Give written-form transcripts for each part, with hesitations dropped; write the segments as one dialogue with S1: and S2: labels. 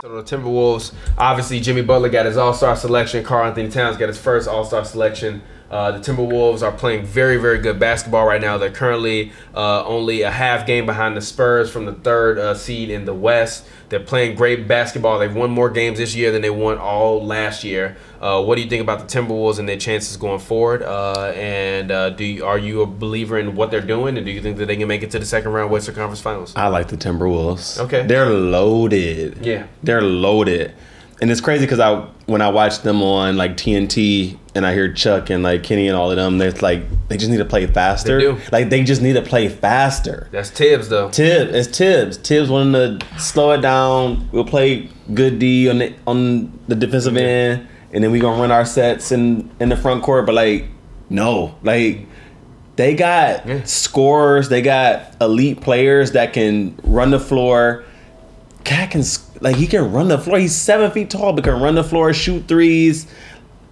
S1: So the Timberwolves, obviously Jimmy Butler got his all-star selection. Karl-Anthony Towns got his first all-star selection. The Timberwolves are playing very, very good basketball right now. They're currently only a half game behind the Spurs from the third seed in the West. They're playing great basketball. They've won more games this year than they won all last year. What do you think about the Timberwolves and their chances going forward? Are you a believer in what they're doing? And do you think that they can make it to the second round Western Conference Finals?
S2: I like the Timberwolves.
S1: Okay.
S2: They're loaded.
S1: Yeah.
S2: They're loaded. And it's crazy because when I watch them on like TNT and I hear Chuck and like Kenny and all of them, it's like they just need to play faster.
S1: They do.
S2: Like they just need to play faster.
S1: That's Tibbs though.
S2: It's Tibbs. Tibbs wanting to slow it down. We'll play good D on the defensive end, and then we gonna run our sets in the front court. But like no, like they got scorers. They got elite players that can run the floor. Cat can he can run the floor. He's 7 feet tall, but can run the floor, shoot threes.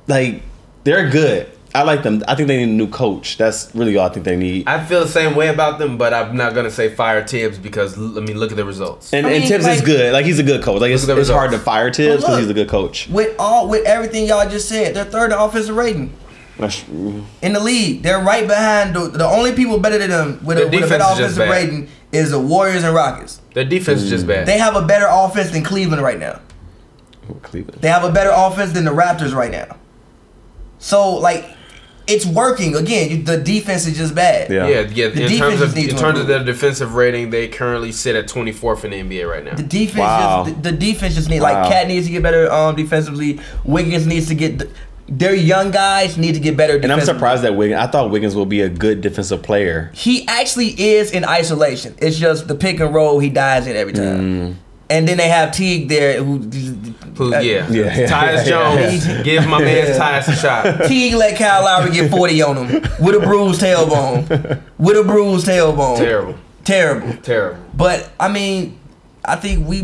S2: Like they're good. I like them. I think they need a new coach. That's really all I think they need.
S1: I feel the same way about them, but I'm not gonna say fire Tibbs because look at the results.
S2: And Tibbs is good. Like he's a good coach. Like it's hard to fire Tibbs because he's a good coach.
S3: With everything y'all just said, they're third in offensive rating in the league. They're right behind the only people better than them with a better offensive rating is the Warriors and Rockets.
S1: Their defense is just bad.
S3: They have a better offense than Cleveland right now.
S2: Cleveland.
S3: They have a better offense than the Raptors right now. So like, it's working. Again, the defense is just bad.
S1: Yeah. In terms of their defensive rating, they currently sit at 24th in the NBA right now.
S3: The defense just needs like Cat needs to get better defensively. Wiggins needs to get. Their young guys need to get better defensively.
S2: And I'm surprised that I thought Wiggins will be a good defensive player.
S3: He actually is in isolation. It's just the pick and roll he dies in every time. And then they have Teague there
S1: Tyus Jones, give my man Tyus a shot.
S3: Teague let Kyle Lowry get 40 on him with a bruised tailbone. Terrible. But I mean, I think you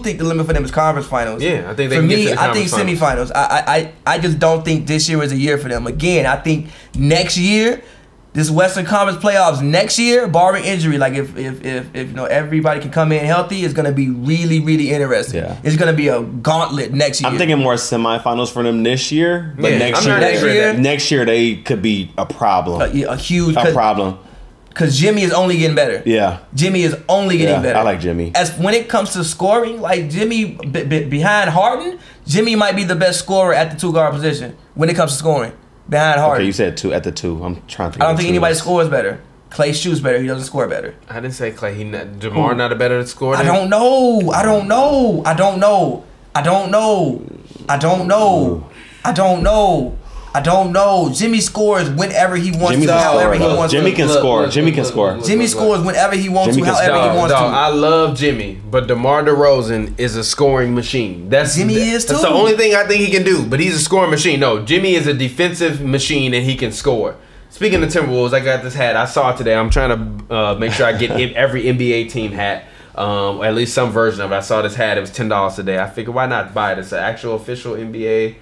S3: think the limit for them is conference finals.
S1: Yeah, I think they
S3: for
S1: can
S3: me,
S1: get to the
S3: I think semifinals. I just don't think this year is a year for them. Again, I think next year, this Western Conference playoffs next year, barring injury, like if you know everybody can come in healthy, it's gonna be really, really interesting. Yeah. It's gonna be a gauntlet next year.
S2: I'm thinking more semifinals for them this year, but next year they could be a problem.
S3: A huge
S2: problem.
S3: Because Jimmy is only getting better.
S2: Yeah.
S3: Jimmy is only getting better.
S2: I like Jimmy.
S3: As when it comes to scoring, like Jimmy behind Harden, Jimmy might be the best scorer at the two-guard position when it comes to scoring. Behind Harden.
S2: Okay, you said at the two. I'm trying to think.
S3: I don't think anybody scores better. Clay shoots better. He doesn't score better.
S1: I didn't say Clay. DeMar not a better scorer.
S3: I don't know. Jimmy scores whenever he wants to, however he wants to.
S2: Jimmy can score.
S3: Jimmy scores whenever he wants to, however he wants to.
S1: I love Jimmy, but DeMar DeRozan is a scoring machine.
S3: Jimmy is too.
S1: That's the only thing I think he can do, but he's a scoring machine. No, Jimmy is a defensive machine and he can score. Speaking of Timberwolves, I got this hat. I saw it today. I'm trying to make sure I get every NBA team hat. At least some version of it. I saw this hat. It was $10 today. I figured why not buy it? It's an actual official NBA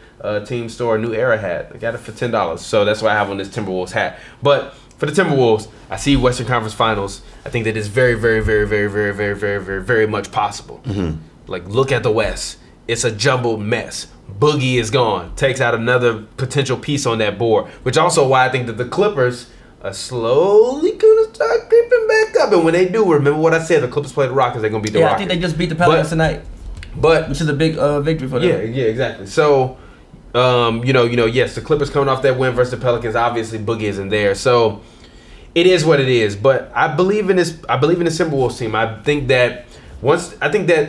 S1: team store New Era hat. I got it for $10. So that's why I have on this Timberwolves hat. But for the Timberwolves, I see Western Conference Finals. I think that is very, very, very, very, very, very, very, very, very much possible. Like, look at the West. It's a jumbled mess. Boogie is gone. Takes out another potential piece on that board. Which also why I think that the Clippers are slowly gonna start creeping back up. And when they do, remember what I said, the Clippers play the Rockets, they're gonna beat the Rockets.
S3: I think they just beat the Pelicans tonight. Which is a big victory for them.
S1: Yeah, exactly. So, yes, the Clippers coming off that win versus the Pelicans, obviously Boogie isn't there. So it is what it is. But I believe in this Timberwolves team. I think that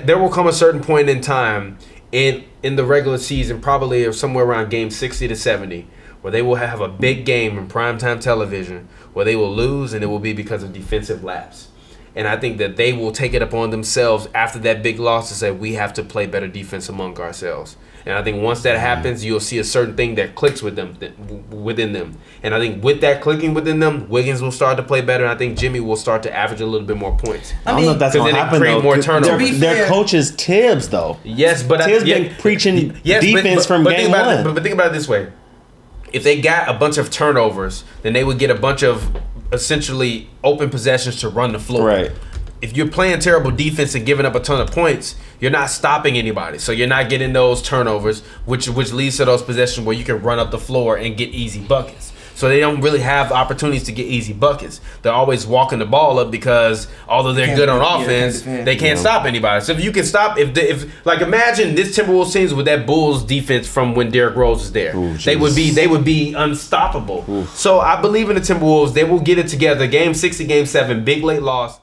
S1: there will come a certain point in time in the regular season, probably somewhere around game 60 to 70, where they will have a big game in primetime television where they will lose, and it will be because of defensive lapse. And I think that they will take it upon themselves after that big loss to say, we have to play better defense among ourselves. And I think once that happens, you'll see a certain thing that clicks within them. And I think with that clicking within them, Wiggins will start to play better. And I think Jimmy will start to average a little bit more points.
S2: I don't know if that's going to happen, though.
S1: More turnovers.
S2: Their coach is Tibbs, though.
S1: Yes, but
S2: Tibbs been preaching defense from game one.
S1: But think about it this way. If they got a bunch of turnovers, then they would get a bunch of essentially open possessions to run the floor.
S2: Right.
S1: if you're playing terrible defense and giving up a ton of points, you're not stopping anybody. So you're not getting those turnovers, which leads to those possessions where you can run up the floor and get easy buckets. So they don't really have opportunities to get easy buckets. They're always walking the ball up because although they're good on offense, they can't stop anybody. So if you can stop, if like imagine this Timberwolves teams with that Bulls defense from when Derrick Rose was there, they would be unstoppable. So I believe in the Timberwolves. They will get it together. Game 6 and Game 7, big late loss.